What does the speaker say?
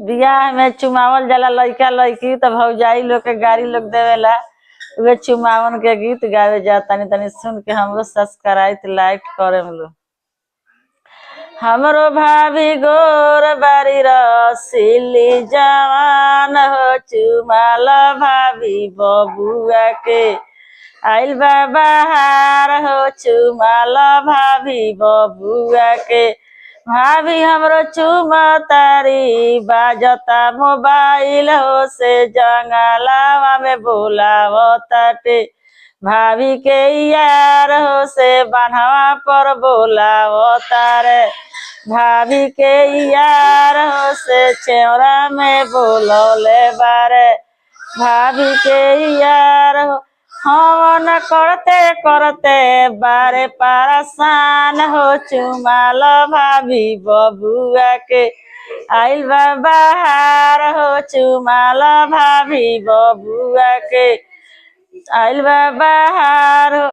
बियाह में चुमावल जाला लइका लइकी तो भौजाई लोग के गाड़ी लोग देवेला। वे चुमावन के गीत गावे जाता तनी तनी सुन के हमरो सब्सक्राइब लाइक करेम लो। हमरो भाभी गोर बारी रसीली जवान हो चुमाल भाभी बबुआ के आइल बाहर हो चुमाल भाभी बबुआ के। भाभी हमरो चुमतारी बाजता मोबाइल हो से जंगलावा में बोलावताटे। भाभी के यार हो से बान्हवा पर बोलावतारे। भाभी के यार हो से चेवरा में बोलौले बारे। भाभी के यार हो हवन करते करते बारे परेशान हो चुमाल भाभी बबुआ के आइल बाहर हो चुमाल भाभी बबुआ के आइल बाहर हो।